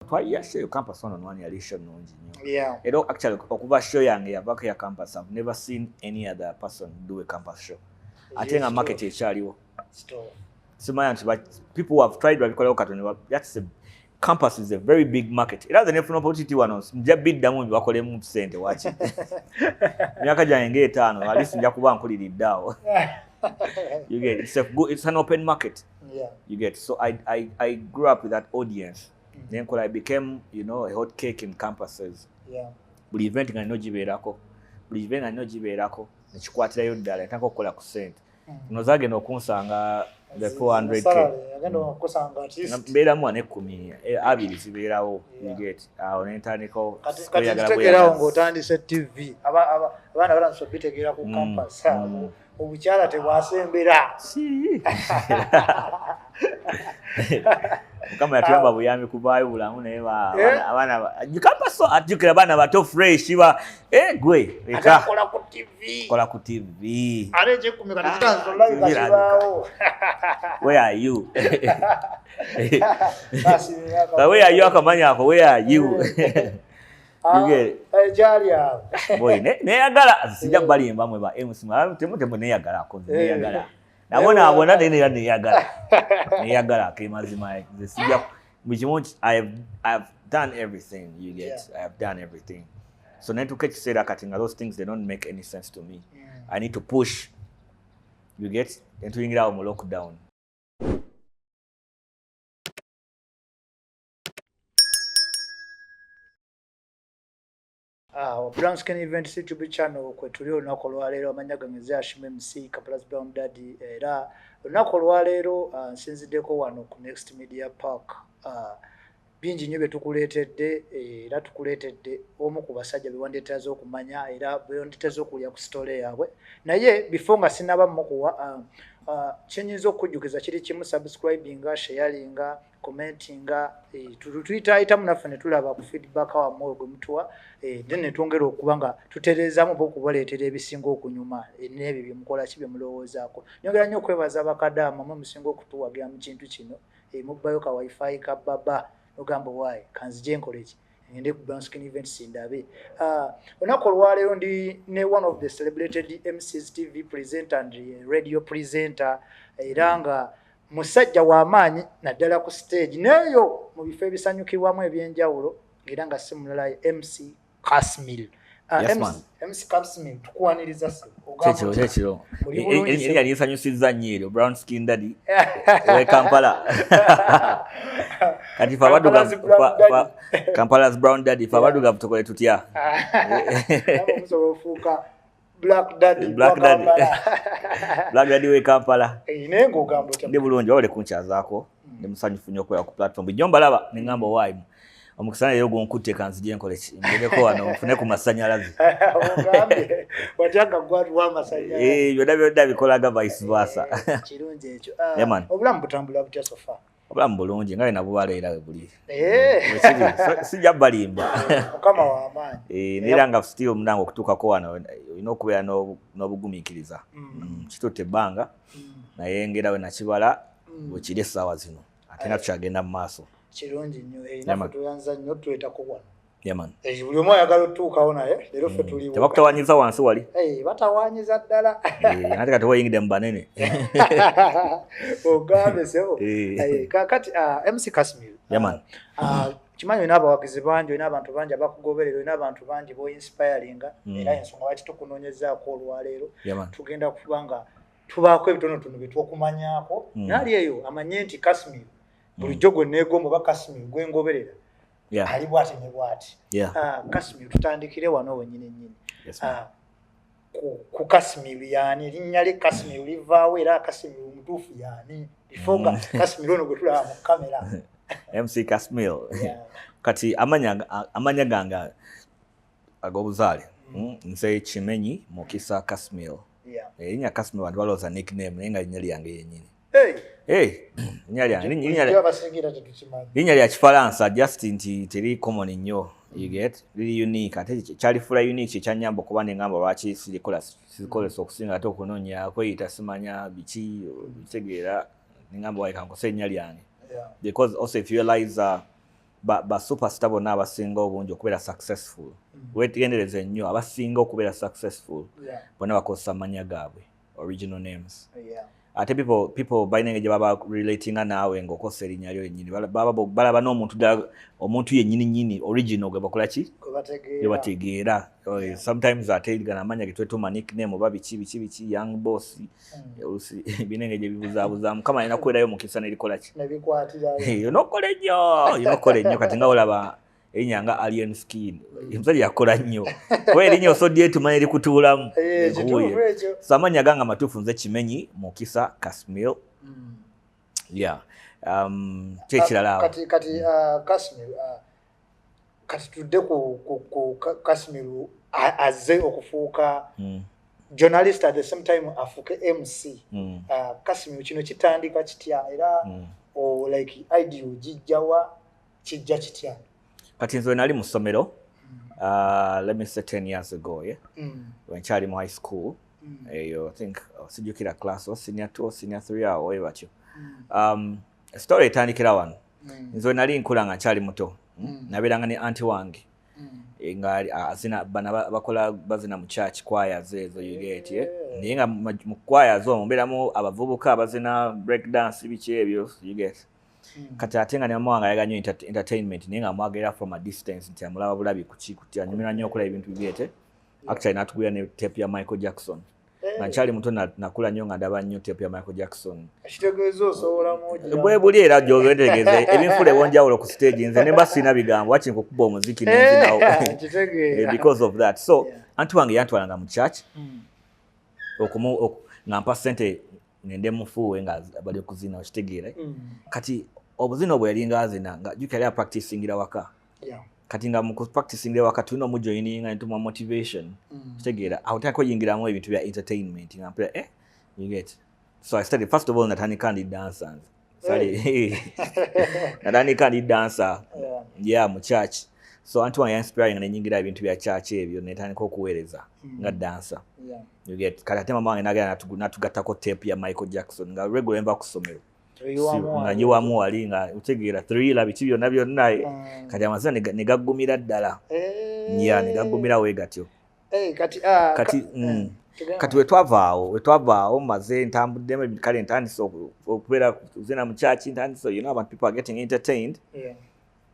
Twali show campus on one yali show nungi nnyo. Yeah. Era actually okuba show yange yavako ya campus, I've never seen any other person do a campus show. Ate nga market ekyaliwo. Simanya nti people who have tried babikola okatone, that's a campus is a very big market. Era the nefuna opportunity wano nja biddamu bakolemu sente wachi. Myaka jange 5 at least nja kuba nkuliriddawo. You get it's an open market. Yeah. You get so I grew up with that audience. Then I became, you know, a hot cake in campuses. Yeah. Buli event nga nojibeerako. Buli event nga nojibeerako. Nekikwatirayo ddala ntaka okukola ku sente. Nozagenda okunsanga the 400k. Agenda okusanga at least. Mbeeramu 10 abiri zibeerawo. You get n'entandiko. Kati tegerawo ng'otandise TV. Abaana balanso bitegeera ku campus. Obukyala tebwasembera. Kama yatuyamba buyambi kubaayo bulamu naye abaana campus ajjukira abaana bato fresh ba gwe eka kola ku TV areje kumeka tikanzo live kashibao where are you where are you akamanya ako where are you you get jalia boy ne yagala sijja balimba mwe ba MC temu ne yagala ko ne yagala abona ne yagala ke mazima sijja muchimonchi I have done everything, you get. Yeah. I have done everything. So then to catch say that those things they don't make any sense to me. I need to push, you get, into ingira mu lockdown. Brown Skin Events YouTube channel kwe tuli olunaku lwaleero amanya gange Ashime MC Kampala's Brown Daddy era olunaku lwaleero nsinziddeko wano ku Next Media Park bingi nnyo betukuleetedde era tukuleetedde omu ku basajja bewandeeteraza okumanya era bewandeeteraza okulya ku sitole yaabwe naye before nga sinaba mukuwa kyenyinza okujjukiza kiri kimu subscribinga sharinga commentinga tuyita munaffe ne tulaba ku feedback wammwe gwe mutuwa then ne twongera okuba nga tutereezaamu oba okubaleetera ebisinga okunyuma n'ebyo bye mukola ki bye mulowoozaako nyongera nnyo okwebaza bakadaama mwe musinga okutuwagira mu kintu kino mubbayo ka wifi ka baba ogamba waayi kanzije nkole ki ngende ku Brown Skin Events ndabe olunaku olwaleero ndi ne one of the celebrated MCs TV presenter and radio presenter era nga musajja w'amaanyi naddala ku stage neeyo mu bifo ebisanyukirwamu ebyenjawulo era nga si mulala MC Kasmil. MC Kasmil tukuwaniriza se Chechiro eri alisanyusizza nnyo Brown Skin Daddy we Kampala kati Kampala's Brown Daddy fabaduga tukole tutya Black Daddy we Kampala inengo gambo kya ndi bulungi wale kunchazaako ndi musanyufu nnyo kwa ku platform bijomba laba ni ngamba why omukusana yo gonkutte kanzije nkole ki mbeleko wano mfune ku masanyalazi ogambe watanga gwatu wa masanyalazi byonna bikolaga vice versa kirungi ekyo obulamu butambula butya sofa obulamu bulungi nga na bubala era we buli sijja balimba mukama wa amaanyi nera nga still mnango kutuukako wano okubeera n'obugumiikiriza kitutte ebbanga naye ngera we nakibala bwekiri essaawa zino ate nga tukyagenda mu maaso kirungi nnyo naffe tuyanza nnyo twetako wano yaman buli omu ayagala otuukawo naye leero ffe tuliwo tebakutawanyiza wansi wali batawanyiza ddala ate kati wayingidde mu banene ogambe sebo kakati MC Kasmil yaman kimanyi olina abawagizi bangi olina abantu bangi abakugoberera olina abantu bangi boinspiringa era ensonga lwaki tukunoonyezaako olwaleero tugenda kuba nga tubaako ebitonotono bye twokumanyaako naali eyo amanye nti Kasmil bulijjo gwe neegomba oba Kasmil gwe ngoberera ali bwati ne bwati Kasmil tutandikire wano wennyini nnyini ku Kasmil yaani erinnya lye Kasmil livaawo era Kasmil omutuufu yaani before nga Kasmil ono gwe tulaba mu kamera MC Kasmil kati amanya gange ag'obuzaale nze Kimenyi Mukisa Kasmil erinnya Kasmil bantu balowooza nickname naye nga linnya lyange yennyini linnya lya Kifalansa just nti teri common nnyo you get really unique ate kyalifula unique ekyanyamba okuba nengamba lwaki sizikolesa okusinga ate okunoonya kweyita simanya biki bitegeera nengamba wayi kankose linnya lyange because also if you realize ba superstar bonna abasinga obungi okubeera successful weegendereze nnyo abasinga okubeera successful bonna bakozesa amannya gaabwe original names ate people balina engeri gye baba relatinga naawe ng'okozesa erinnya lyo yennyini balaba n'omuntu ddala omuntu yennyini nnyini original gwe bakola ki gye bategeera sometimes ate gana amanya ge twetuma nickname oba biki young boss olusi birina engeri gye bibuzaabuzaamu mukama alina kubeerayo mukisa nerikola ki yonokola ennyo kati nga olaba erinnya nga alien skin omusajja yakola nnyo kuba erinnya osodde tumanya erikutuulamu so amannya gange amatuufu nze Kimenyi Mukisa Kasmil kyekirala awo kati tudde ku Kasmil azze okufuuka journalist at the same time afuuke MC Kasmil kino kitandika kitya era like idea gijjawa kijja kitya kati nze nali mu ssomero let me say 10 years ago when kyali mu high school eyo I think sijjukira class or senior 2 or senior 3 awo oyo batyo story etandikira wano nze nali nkula nga nkyali muto nabeeranga ne anti wange nga azina bana bakola bazina mu church choirs ezo you get naye nga mu choirs omwo mbeeramu abavubuka abazina break dance biki ebyo you get kati ate nga ne mama wange ayaga nnyo entertainment naye nga mwagerera from a distance nti amulaba bulabi kuti anyumira nnyo okola ebintu bibyete actually natugulira ne tape ya Michael Jackson nga nkyali muto nakula nnyo nga ndaba nnyo tape ya Michael Jackson ekitegeeza osobola moja bwe buli era gy'ogenderegeze ebinfula ebonjawulo ku stage nze ne basina bigambo waki nkukuba omuziki n'enzinawo because of that so anti wange yantwalanga mu church nga mpa ssente nende mufuuwe nga bali okuzina okitegeera kati obuzina obwo yali nga azina nga jukali a practicingira waka kati nga mu practicingira waka tulina omujoyininga netuma motivation kitegeera awo tako yingiramu ebintu bya entertainment nga mpira you get so I started first of all natandika ndi dancer natandika ndi dancer mu church so anti wange inspiring nenyingira ebintu bya church ebyo netandika okuweereza nga dancer you get kati ate mama wange nagenda natugattako tape ya Michael Jackson nga regular emba ku ssomero nga nyiwamu wali nga utegeera thriller biki byonna byonna kati amazina ne gaggumira ddala ne wegatyo kati wetwavaawo maze ntambuddemu kale ntandise okubeera kuzina mu church ntandise you know about people are getting entertained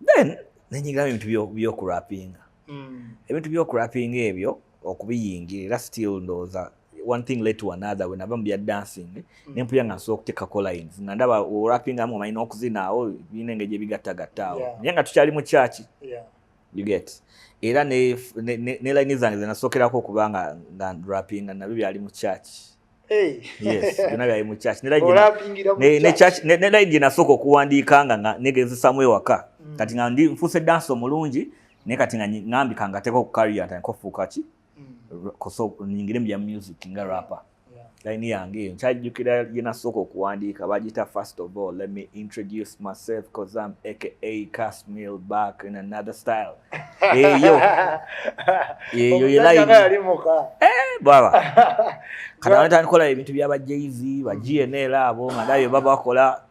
then nenyingiramu ebintu by'okurapinga ebintu by'okurapinga ebyo okubiyingira still ndowooza one thing led to another when nava mu bya dancing nempulira nga nsobola okuteekako lines nga ndaba orapingamu omanyi n'okuzinaawo birina engeri gye bigattagattaawo naye nga tukyali mu church you get era ne line zange ze nasookerako okuba nga rapinga nabyo byali mu church yes byonna byali mu church ne line gye nasooka okuwandiika nga negezesamu ewaka kati nga nfuuse dansi omulungi naye kati nga ngambika nga ateeka okukarya ntandika okufuuka ki nyingire mu bya music nga rapper line yange eyo nkyajjukira gye nasooka okuwandiika bagiyita first of all let me introduce myself cause I'm aka Kasmil back in another style eyo line baba kati abantandikola ebintu byaba Jay-Z ba GNL abo nga ndabyo baba bakola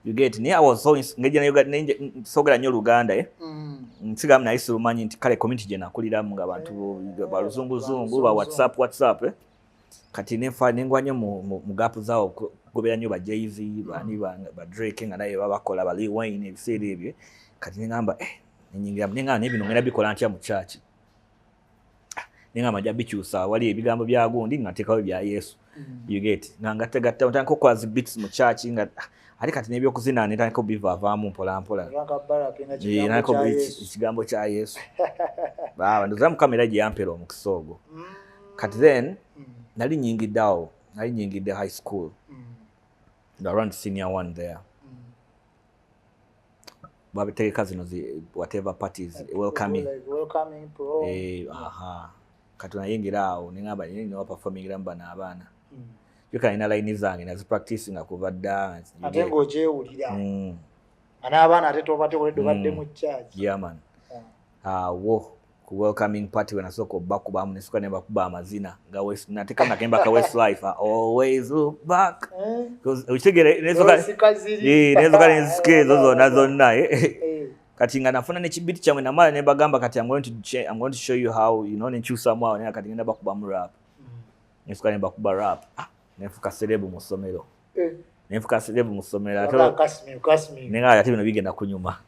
you get naye I was so sogera nnyo Luganda nsigamu naye sirumanyi nti kale community gye nakuliramu nga bantu baluzunguzungu ba whatsapp kati nengwa nnyo mu gaapu zaawo kugoberera nnyo ba Jay-Z bani ba Drake nga naye babakola ba Lil Wayne ebiseera ebyo kati nengamba nenyingiramu nengamba nebino ngenda bikola ntya mu church nengamba nja bikyusa wali ebigambo bya gundi nga nteekawo bya Yesu you get nga ngategatta ntandika okukola zi beats mu church nga ate kati n'ebyokuzina netandika obivaavaamu mpolampola nako ekigambo kya Yesu baba ndoza mukamera gye yampera omukisa ogwo kati then nali nyingidde high school around senior 1 there babitegeka zino whatever parties welcoming kati nayingira awo nengamba nina performingira mbana abaana yuka ina line zange nazipractice nga kuva dda ate ng'okyewulira n'abaana ate tobate wedo badde mu church man wo ku welcoming party when nasooka obbakubamu nesuka ne bakuba amazina nga nateka nakemba ka Westlife always look back because ukitegere nezoka nenzike ezo zonna kati nga nafuna n'ekibiti kyamwe namala ne bagamba kati I'm going to show you how you know nenkyusamu awo naye kati ngenda bakubamu rap nefuka ne bakuba rap nefuka serebu mu ssomero nefuka serebu mu ssomero nenga ate bino bigenda kunyuma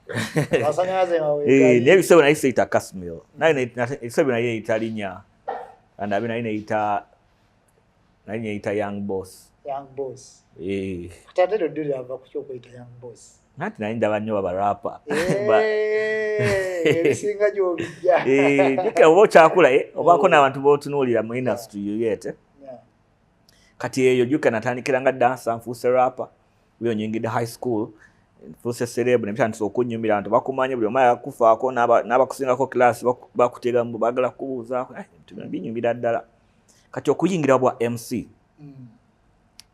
n'ebiseera nayise yita Casimil naye ebiseera naye yita linnya and abi naye yita Young Boss Kutatero duli ava kukyokuyita Young Boss. Nati naye ndaba nnyo abarapa. Ebisinga gy'obijja. Dika oba okyakula obaako n'abantu b'otunuulira mu industry yoyete. Kati eyo juka natandikira nga dancer nfuuse rapa. Byo nyingidde high school. Nfuuse celeb ne bitandise okunyumira abantu bakumanye buli omu yakufaako n'abakusingako class bakutega mu baagala kubuuzaako. Binyumira ddala. Kati okuyingira bwa MC.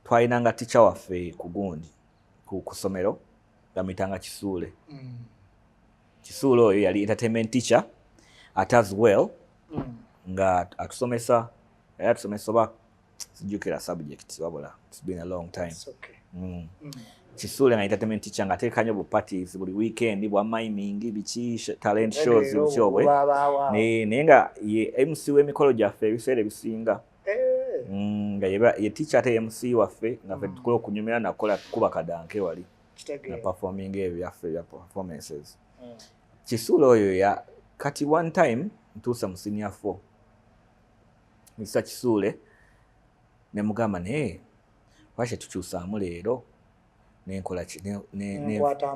Twayinanga teacher waffe ku gundi ku kusomero bamitanga Kisuule. Kisuule oyo yali entertainment teacher as well nga atusomesa oba sijukira subject wabula it's been a long time. Kisuule nga entertainment teacher nga ateekanya bu parties buli weekend bwa miming biki talent shows bikyobwe naye nga ye MC w'emikolo gyaffe ebiseera ebisinga nga ye teacher ate MC waffe nga ffe tukola okunyumira nakola kuba kadanke wali na performing ebyaffe bya performances. Kisuule oyo kati one time ntuusa mu senior 4 Mr. Kisuule ne mugamba lwaki tukyusaamu leero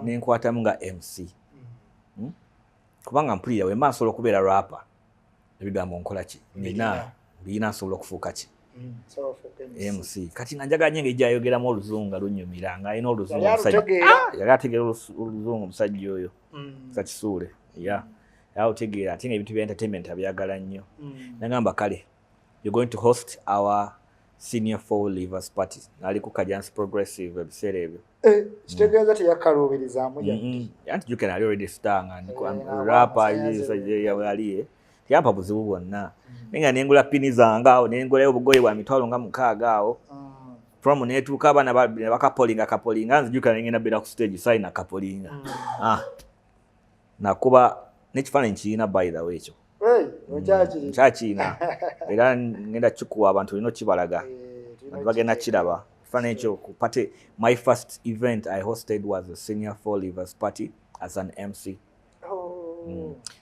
nenkwatamu nga MC kubanga mpulira we maaso okubeera rapper ebigambo nkola ki nina nsobola okufuuka ki MC kati nga njagala nyenge ejayogeramu oluzungu lunyumira nga alina oluzungu yali ategeera oluzungu omusajja oyo Mr. Kisuule yawutegeera ate nga ebintu bya entertainment abyagala nnyo nagamba kale you're going to host our senior 4 leavers party nali ku Kajansi Progressive ebiseera ebyo kitegeeza teyakaluubirizaamu anti juke nali already star nga rapper yaliye yampa buzibu bwonna nenga nengula pini zange awo nengulayo obugoye bwa mitwalo nga 6 awo promo netuuka abaana bakapolinga nzijuka nengenda bera ku stage sign kapolinga nakuba n'ekifaananyi kirina by the way ekyo kyakina era ngenda kikuwa abantu olina okibalaga bagenda kiraba ekifaananyi ekyo ku party. My first event I hosted was a senior 4 leavers party as an MC.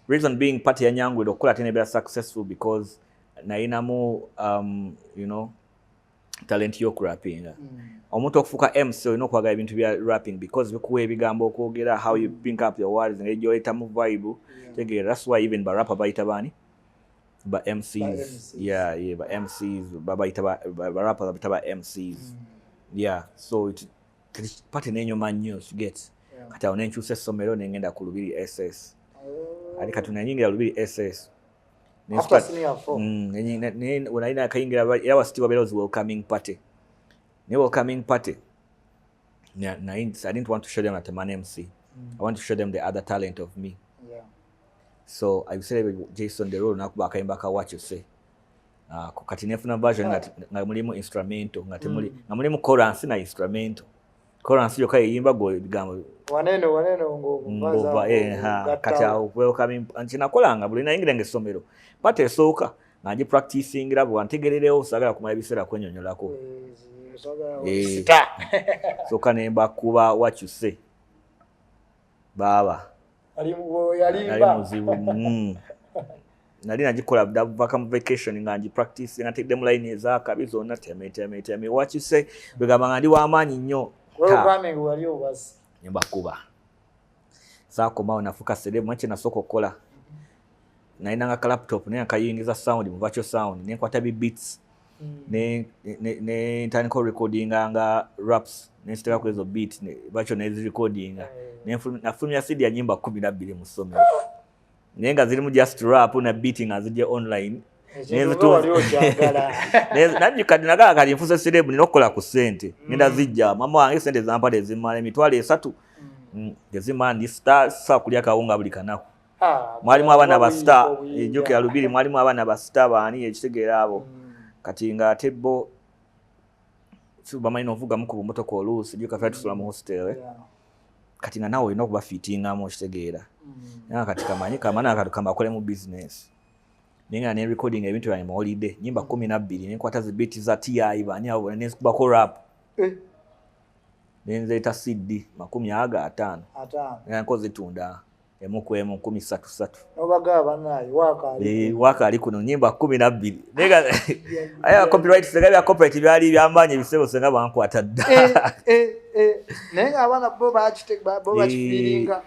Reason being party ya nyangu okukola ate nebeera successful because nayinamu talent y'okurappinga. Omuntu okufuuka MC olina okwagala ebintu bya rapping because bikuwa ebigambo okwogera how you bring up your words engeri gy'oyitamu vibe tegeera. That's why even barapper bayita baani ba MCs ba MCs barapper bayita ba MCs so party nenyuma nnyo get kati awo nenkyusa essomero nengenda ku Lubiri SS ali kati nanyingira Lubiri SS wenalina akayingira era wasitibwa beera welcoming party welcoming party I didn't want to show them that I'm an MC. I want to show them the other talent of me. So I said Jason the role nakuba akayimba ka what you say kati nefuna version nga mulimu instrumental nga mulimu chorus na instrumental chorus yokka yimba go bigambo waneno ngova kati awo welcoming nkinakolanga buli nayingira ng'essomero pate esooka nga ngi practicingira bwe wantegererewo sagala kumala ebiseera kwenyonyolako sooka ne mbakuba what you say baba ali muzibu nali nagikola vaka mu vacation nga ngi practice nga tegde mu line ezakabi zonna teme what you say bigamba nga ndi w'amaanyi nnyo nembakuba saakomawo nafuuka celeb mwekye nasooka okukola nalinanga ka laptop naye nkayingiza sound mu virtual sound nenkwata beats ne ntandika recordinga nga raps nensiteka ku ezo beat virtual nezirecordinga nafulumya CD ya nyimba 12 mu ssomero naye nga zirimu just rap na beat nga zijje online nanjikadi nagala kati nfuuse celeb nina okukola ku ssente ngenda zijja mama wange sente zampada ezimala emitwalo 3 gezimala ndi star kulya kawunga buli kanaku mwalimu abaana ba star ejoke ya Lubiri mwalimu abaana ba star baani ekitegeera abo kati nga ate bo bamanyi ovuga mu ku motoka oluusi joka ffe tusula mu hostel kati nga nawe olina okuba fitingamu ekitegeera nga kati kamanyi kamana akadukamba akole mu business ninga ne recording ebintu byange mu holiday nyimba 12 nenkwata zi beat za TI bani abo nenzikubako rap nenzeta CD 50 nga nkoze tunda emukwemu 13 nobaga banayi waka ali kuno nyimba 12 nega aya copyright segabya copyright byali byambanye bisebo senga bankwata dda nenga abana bo bachifiringa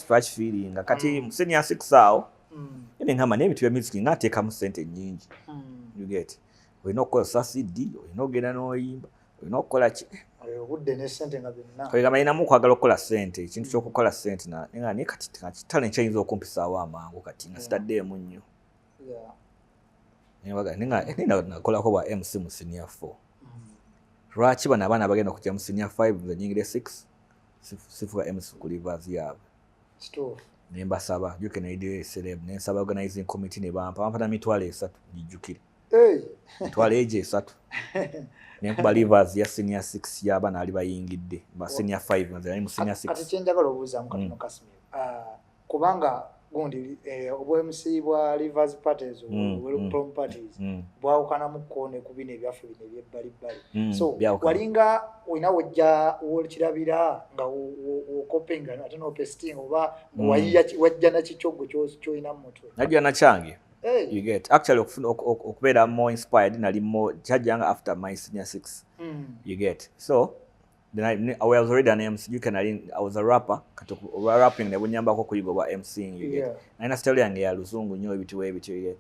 bachifiringa kati senior 6 awo ine ngama n'ebintu bya music ngateeka mu sente nyingi you get olina okukozesa CD olina ogenda n'oyimba olina okukola ki obudde ne sente nga byonna kale gamayinamu okwagala okukola sente ekintu ky'okukola sente nga naye kati talent kyayinza okumpisaawo amangu kati nga sitaddeemu nnyo nina nakolako bwa MC mu senior 4 lwaki bano abaana bagenda okujja mu senior 5 nze nyingire 6 sifuka MC ku rivers yaabwe nembasaba juke naidire celeb nensaba organizing committee ne bampa mitwalo 3 gijjukire mitwalo eje 3 nenkuba rivers ya senior 6 y'abaana ali bayingidde ba senior 5 nze nali mu senior 6 kati kyenjagala obuuza mu katono Kasimir kubanga gundi obwe MC bwa rivers parties prom parties bwawukana mu kone kubina ebyaffe bino ebyebbalibbali so walinga olina wojja nga wokopenga ate n'opesting oba wajja nakikyogo kyolina mu mutwe najja nakyange you get actually okubeera more inspired nali more kyajjanga after my senior 6 you get so then I was already an MC. I was a rapper. Rapping ne bunyamba ko kuyiga bwa MCing you get. Naina style yange ya luzungu nyo ebitu you get.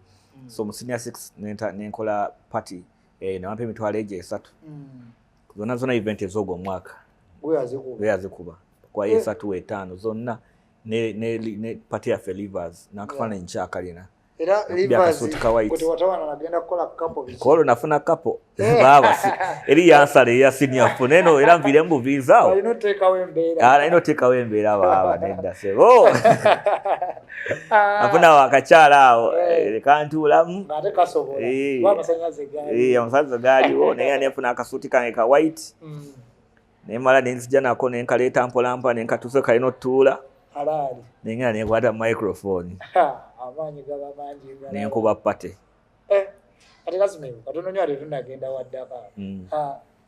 So mu senior 6 nenkola party na wampe mitwalo eje 3. Zona event ezogo mwaka. We azikuba. Kwa 3 5 zonna ne party ya Felivers nakafana nchakalina. Era Rivers kuti watawana nagenda kukola couple kolo nafuna couple baba eri yansale ya senior funeno era mvire mbuvizao I not take away mbera baba nenda sebo afuna wakachala awo kantula ngate kasobola baba sanyaze gali amasanyaze gali wo naye nefuna akasuti kange ka white nemala nenzija nako nenkaleta mpolampa nenkatuse kalino tula halali nenga nekwata microphone amanyi gaba manji gala nenkuba pate ate Kasimir katono nyo ate tunagenda waddaka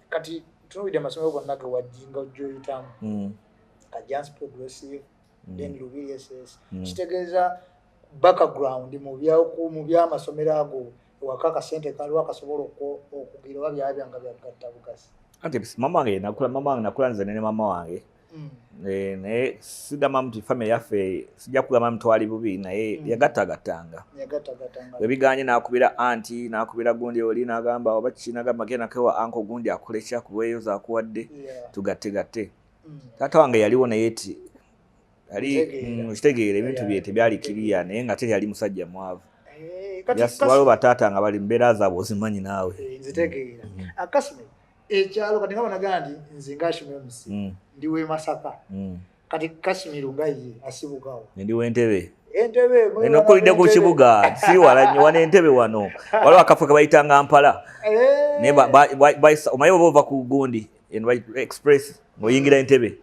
kati tunubidde amasomero gonna ge wajjinga ojjoyitamu Kajjansi Progressive then Lubiri SS kitegeeza background mu byamasomero ago wakaka sente kaliwo akasobola okugira oba byabanga byagatta bukasi ate mama wange nakula nze ne mama wange naye sigamba nti family yaffe sijja kugamba mutwali bubi naye yagattagatanga webiganye nakubira anti nakubira gundi oli nagamba oba kinagamba genda kewa anko gundi akole kyakuweeyo zakuwadde tugatte taata wange yaliwo naye ti kitegeera ebintu bye tebyali kiriya naye nga teri yali musajja mwavu waliwo bataata nga bali mbeera zaabwe ozimanyi naawe nzitegeera Kasimir ekyalo kati nga banagamba nti nze ngashimwe MC ndiwe Masaka kati Kasimir nga ye asibukawo ndiwe Entebbe enokulidde ku kibuga si wala nnyo wana Entebbe wano waliwo akafo ke bayitanga Mpala naye omaye oba ova ku gundi express ng'oyingira Entebbe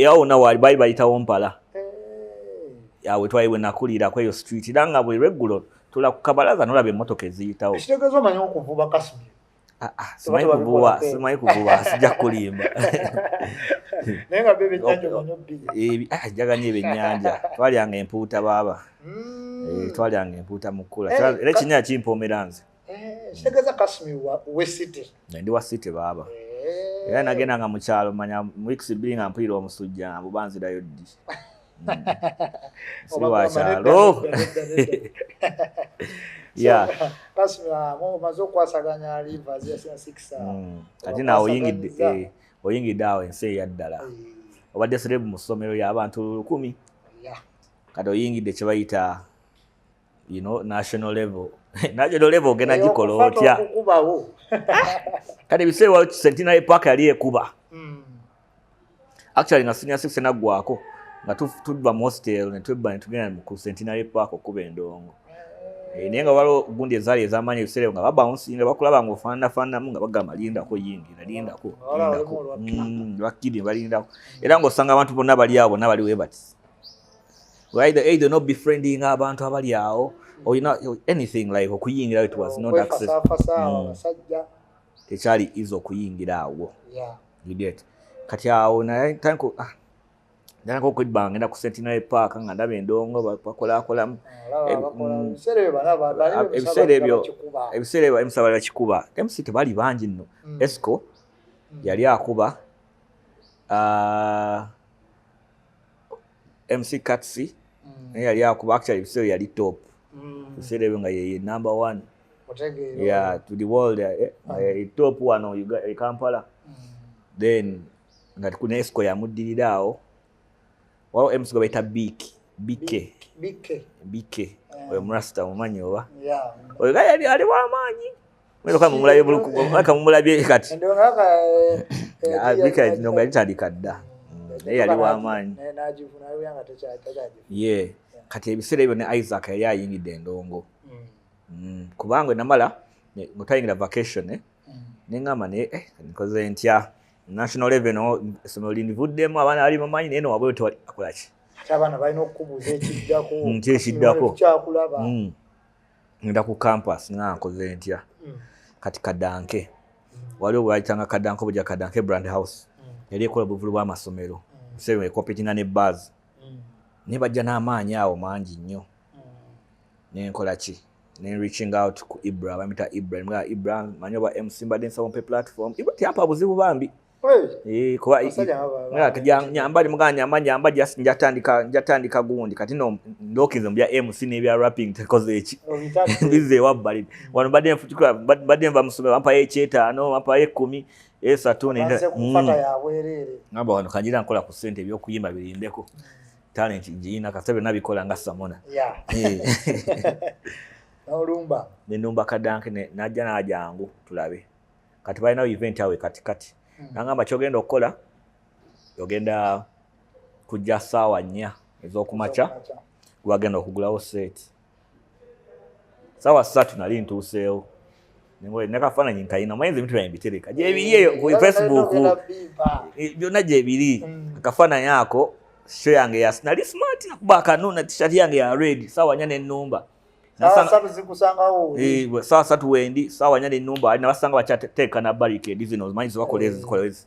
awo nawo wali baali bayitawo Mpala yawe twayiwe nakulira kweyo street era nga buli lweggulo tula ku kabalaza nolaba emmotoka eziyitawo ekitegeeza omanyi okuvuba Kasimir simanyi kuvuba sijja kulimba naye nga bebyennyanja manyo bbiri jaganya ebyennyanja twalyanga empuuta baaba twalyanga empuuta mukula era ekinyaya kimpoomera nze kitegeeza Kasimir we city ndi wa city baaba era nagendanga mu kyalo manya weeks bbiri nga mpulira omusujja nga buba nzirayo ddi siri wa kyalo Kasimir omaze okwasaganya Rivers ya 6 kati naawe oyingidde awo ensi eyaddala obadde serebu mu ssomero y'abantu 100 kati oyingidde kye bayita national level ogenda gikola otya kati ebiseera Centenary Park yali ekuba actually nga senior 6 naggwako nga tuva mu hostel netwebba netugenda ku Centenary Park okuba endongo naye nga waliwo gundi ezaali ez'amaanyi ebiseera nga babawunsinga bakulaba nga ofaananafaananamu nga bagamba lindako lindako bakiri balindako era ng'osanga abantu bonna bali awo bonna baliwe bati either not befriending abantu abali awo or you know anything like okuyingira it was not access tekyali izo okuyingira awo you get kati awo naye tanko Nana ko kwibanga ngenda ku Centenary Park nga ndaba endongo bakola ebiseera ebyo emusaba bakikuba MC tebali bangi nno Esco yali akuba MC Katsi yali akuba actually ebiseera yali top ebiseera ebyo nga ye number 1 yeah to the world top wano Kampala then nga kuna Esco yamuddirira awo wao MC baita BK oyo mrasta mumanyi oba oyo yali ali wa maanyi mwero kama mulaye buluku aka mumulabye kati BK ndonga litandika dda naye yali wa maanyi yeah kati ebiseera ebyo ne Isaac yali ayingidde endongo kubanga namala ngotayingira vacation nengamba ne nikoze ntya national level somero linivuddemu abaana ali mamanyi neno wabwe to akolaki abana balina okubuuza ekiddako kyakulaba ngenda ku campus nkoze ntya kati kadanke waliwo bwayitanga kadanke obujja kadanke brand house yali ekola buvulu bw'amasomero sewe competing ne buzz ne bajja n'amaanyi awo mangi nnyo nenkola ki ne reaching out ku Ibra bamita Ibrahim manyoba MC mbadde nsawompe platform Ibra tyapa buzibu bambi kuba nyambali muganya nyamba just njatandika gundi kati no ndokize mbya MC nebya rapping tekoze eki bize wabbali wano badde mfutikula badde mva musome bampa ye5 bampa ye10 ye3 nenda kufata ya bwerere ngamba wano kanjira nkola ku sente byo kuyimba birimbeko talent njina kasebe nabikola nga Samona olumba nenumba kadanke najja najangu tulabe kati balina event awe kati nangamba kyogenda okukola yogenda kujja saawa 4 ez'okumaca wagenda okugulawo set saawa 3 nali ntuuseewo nekafaananyi nkayina mwenzi ebintu byange bitereka gyebiri ku Facebook byonna gyebiri akafaananyi ako show yange nali smart nakuba akanuna t-shirt yange ya red saawa 4 n'ennumba sawa 3 wendi sawa 4 n'ennumba ali nabasanga bakyateeka na barricade zino zimanyi zibakolezi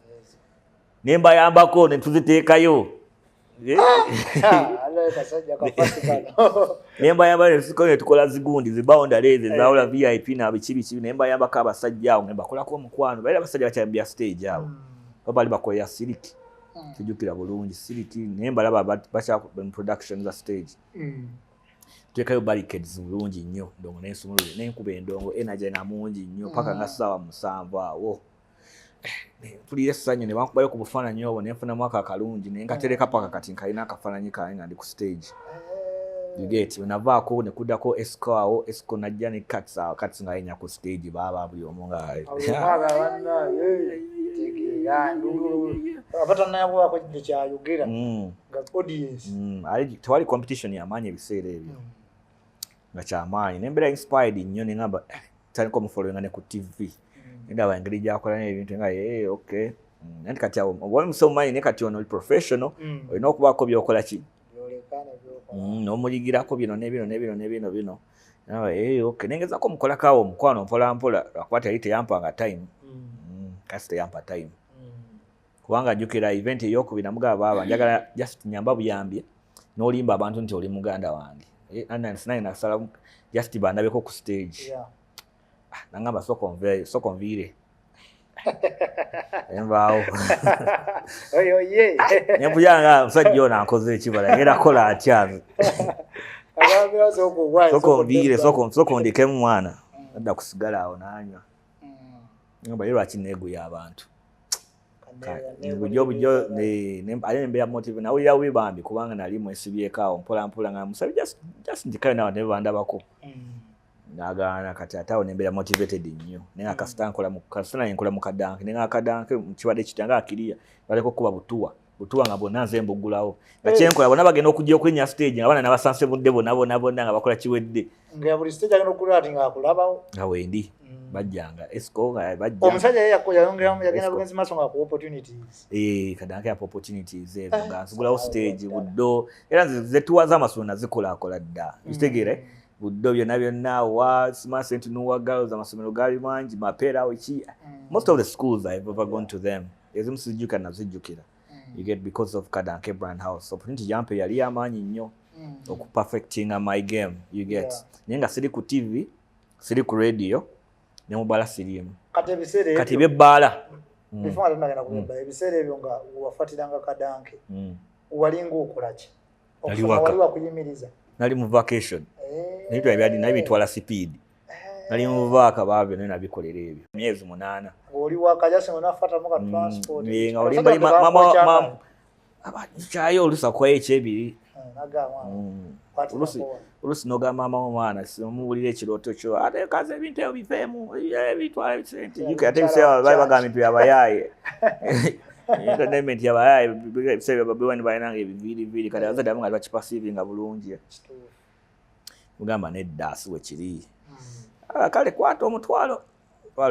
nemba yambako netuziteekayo nemba yamba netukola zigundi ziboundaries zaola VIP na bikibi nemba yambako abasajja awo nemba kolako omukwano bali abasajja bakyambya stage awo babali bakoya siliki tujukira bulungi siliki nemba laba bakya production za stage tuekayo barricades bulungi nnyo ndongo n'ensumulule n'enkuba endongo energy na mungi nnyo paka nga saawa 7 awo tuli essanyu ne bankubayo ku bufaananyi obwo nenfuna mwaka akalungi nenkatereka paka kati nkalina akafaananyi kange nga ndi ku stage you get wenavaako ne kuddako Esco awo Esco najja ne Cats nga yenya ku stage baba buli omu nga abata nabo wako kyayogera nga audience tewali competition yamaanyi ebiseera ebyo nga kyamaanyi nembeera inspired nnyo nengamba taniko mufollowinga ne ku TV ndaba engeri gyakola n'ebintu nga okay nanti kati awo obwami musomanyi ne kati ono professional olina okubaako byokola ki n'omuyigirako bino nebino okay nengezako mukolakaawo omukwano mpolampola lwakuba teyali teyampanga time kasi teyampa time kubanga jukira event eyokubira mugaba baba njagala just nyamba buyambye n'olimba abantu nti oli muganda wange nine nasala just bandabeko ku stage nangamba soko nviire envaawo nempuyanga musajja ono ankoze ekibala ngenda kola atya soko ndikemu mwana adda kusigala awo nanywa ngamba lwaki neeguya abantu bujo nembeera motive nawulira wibambi kubanga nali mwesibyeko awo mpolampola nga musabi just ndikayo nawo nebandabako nagaana kati ate awo nembeera motivated nnyo naye akasita nkola mu kadanke naye akadanke mukibadde kitanga akiriya baleko kuba butuwa nga bonna nze mbuggulawo nga kyenkola bonna bagenda okujja okwenya stage nga bana nabasanse budde bonna nga bakola kiwedde nga buli stage agenda okukulaba ati nga akulabawo nga wendi bajjanga esco bajja omusajja yayongeramu yagenda bugenzi maaso nga ku opportunities kadanke ya opportunities ezo nga nsugulawo stage buddo era nze tuwaza amasomero nazikolakola dda kitegere buddo byonna wa smart cent nuwa girls amasomero gali mangi mapera wiki most of the schools I've ever gone to them ezimu sijjuka nazijjukira you get because of Kadanke Brand House opportunity jampe yali yamanyi nnyo okuperfectinga my game you get nenga siri ku TV siri ku radio ne mubala sirimu kati byebbala before nagenda kubba ebiseera ebyo nga wafatiranga Kadanke walinga okulaki wali wakuyimiriza nali mu vacation nitwa ebyadi nabi bitwala speed nali mu vaaka babyo nina bikolera ebyo myezi 8 oli wakajase onafata muka transport nga oli bali mama chayo olusa kwa ekebiri olusi nogamba mama omwana simuwulira ekirooto kyo ate kaze ebintu ebyo bifeemu bitwala bisente yuko ate biseera bagamba bintu byabayaye entertainment yabayaye biseera babiwani balinanga ebiviri kati azadde amu nga bakipasivinga bulungi mugamba nedda asiwe kiri kale kwata omutwalo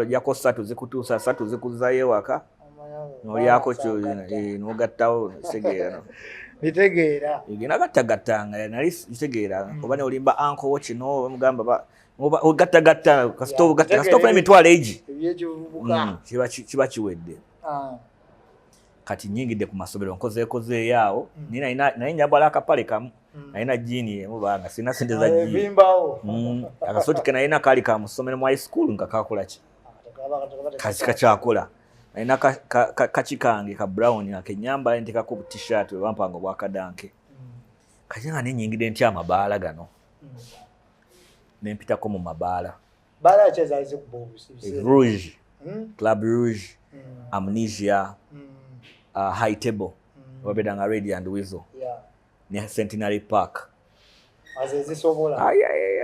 jako 3 zikutuusa 3 zikuzayo waka nolyako kyo nogattawo segeera bitegeera igenda gattagattanga nali kitegeera oba ne olimba anko wo kino mugamba ogattagatta kasitofu n'emitwalo egi kiba kiwedde kati nyingidde ku masomero nkozeekozeeyo awo naye njambala akapale kamu nalina jiini emu banga sirina sente za jiini akasoti ke nalina kaali ka musomero mu high school nga kakolaki kakyakola nalina kaki kange ka brown nga kenyambala ntekako bu t-shirt we bampanga obwa Kadanke kati nga nenyingidde ntya amabaala gano nempitako mu mabaala Rouge Club Rouge Amnesia High Table wabedanga Ready and Weasel ne Centenary Park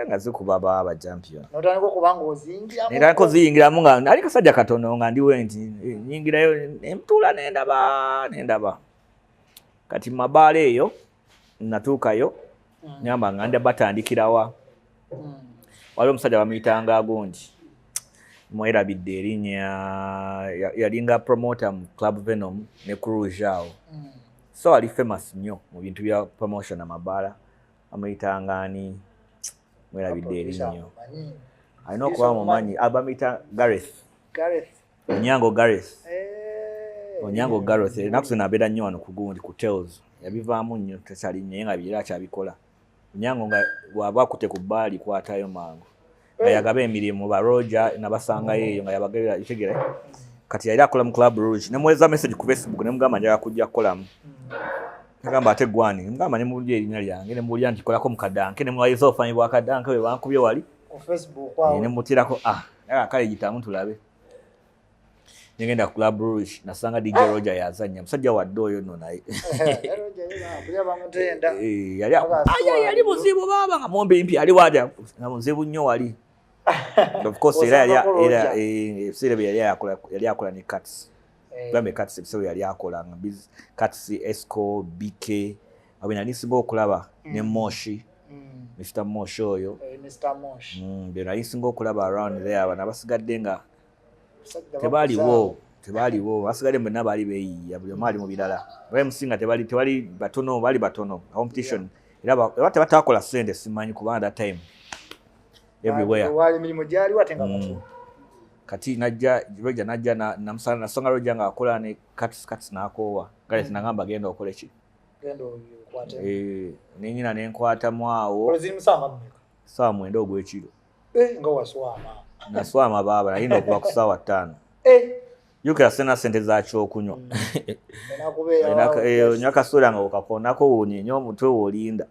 nga zikuba baba champion notandika ziyingiramu nga nali kasajja katono nga ndiwe nti nyingirayo nemutula nendaba kati mabaala eyo natuukayo nyamba nga ndi batandikirawa waliwo omusajja bamuyitanga agundi mwerabidde erinnya yalinga promoter mu Club Venom ne Rouge awo so ali famous nnyo mu bintu bya promotion amabaala amuyitanga ani mwerabidde erinnya alina okuba mumanyi abamuyita Gareth Onyango Gareth enaku zino abeera nnyo wano ku gundi ku Tales yabivaamu nnyo tekyali naye nga byera akyabikola Onyango nga bw'aba akute ku bbaali kwatayo mangu nga yagaba emirimu ba Roger nabasangayo eyo nga yabagabira itegere kati yali akola mu Club Rouge nemweza message ku Facebook nemugamba njagala kujja kukolamu nagamba ate gwani mugamba ne mulya erinnya lyange ne mulya nti kolako mu Kadanke ne mwayiza ofanyi bwa Kadanke we bankubye wali ku Facebook awo ne mutirako kale gitamu tulabe ngenda ku Club Rouge nasanga DJ Roger yazanya musajja wadde oyo nno naye yali muzibu baba nga mombe mpi ali waja nga muzibu nnyo wali of course era yali akola ne Cuts bambe Cuts episode yali akola nga Cuts Esco BK abina nisinga okulaba ne Moshi Mr. Moshi oyo bena nisinga okulaba around there abana basigadde nga tebaliwo basigadde mbenna baali beeyiya buli omu ali mu birala bali musinga tebali batono bali batono competition era tebatakola ssente simanyi kubanga that time everywhere wali milimo gyali watenga batu kati Roger najja namusana nasonga Roger nga akola ne Cuts n'akoowa Gareth nagamba genda okole ki nenyina nenkwatamu awo saa 9 ogw'ekiro nga waswama naswama baba nalina okuba ku ssaawa 5 yukira sena sente za kyokunywa onywa kasoda nga okakonako woonye nnyo omutwe woolinda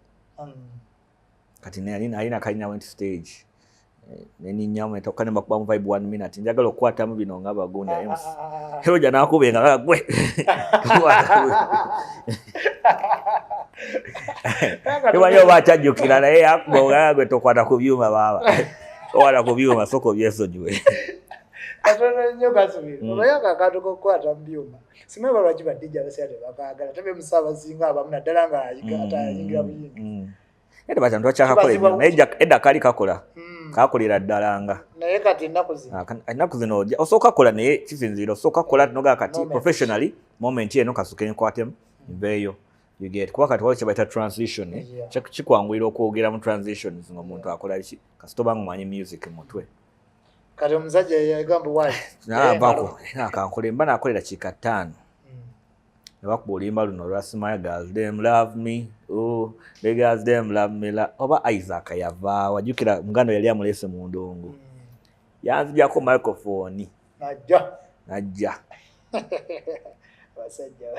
kati alina kalina went stage neninyamu netoka ne bakuba mu vibe 1 minute njagala okukwatamu bino nga bagundi Roger n'akubenga gwe temanyi oba akyajjukira naye akuba gwe tokwata ku byuma baba tokwata ku byuma soko byesonyiwe katono nnyo kasubira obayanga akantu kokukwata mu byuma simeba lwaki badijja abasyate bakaagala tebe musaabazinga abamu naddala nga atayingira buyingi ate batantu bakyakakola ebyo naye edda kaali kakola kakolera ddala nga naye kati ennaku zino osooka kola naye kisinziira osooka kola noga kati professionally moment eno kasuke nkwatemu nveeyo you get kuba kati waliwo kye bayita transition kikwanguyira okwogera mu transition zino omuntu akola ki kasita obanga omanyi music mutwe kati omusajja yagamba wayi akankole mba nakolera kiika 5 ne bakuba olimba luno olwasima girls them love me the girls them love me oba Isaac yava wajjukira muganda yali amulese mu ndongo yanzijako microphone najja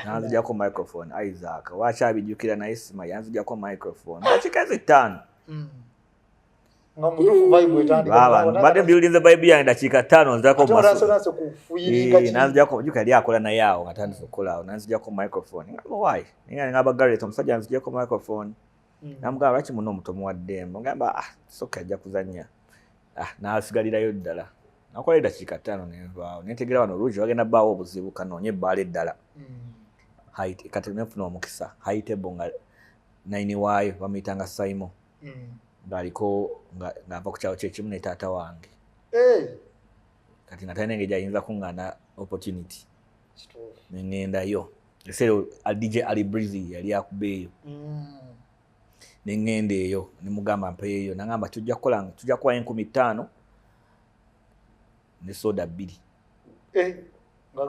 yanzijako microphone Isaac wakyabijjukira naye sima yanzijako microphone dakikazi 5 mbadde mbiwulize Bible yange dakiika 5 nzijako nanzijako jjuka yali akola naye awo nga tandise okukola awo nanzijako microphone ngamba why ngamba Gareth omusajja yanzijako microphone namugamba lwaki muno omuto muwaddembo ngamba soka ajja kuzannya n'asigalirayo ddala nakola dakiika 5 nenvaawo nentegeera wano oluugi wagenda bbaawo obuzibu kanoonye ebbaala eddala kati nenfuna omukisa haitebo nga 9 waayo bamuyitanga Simon ng'aliko ng'ava ku kyalo kyekimu ne taata wange kati nga talina engeri ayinza kuŋŋaana opportunity neŋŋendayo eseero DJ Ali Breezy yali akuba eyo neŋŋenda eyo nemugamba mpeeyo nagamba tujja kukola 15,000 ne soda 2 nga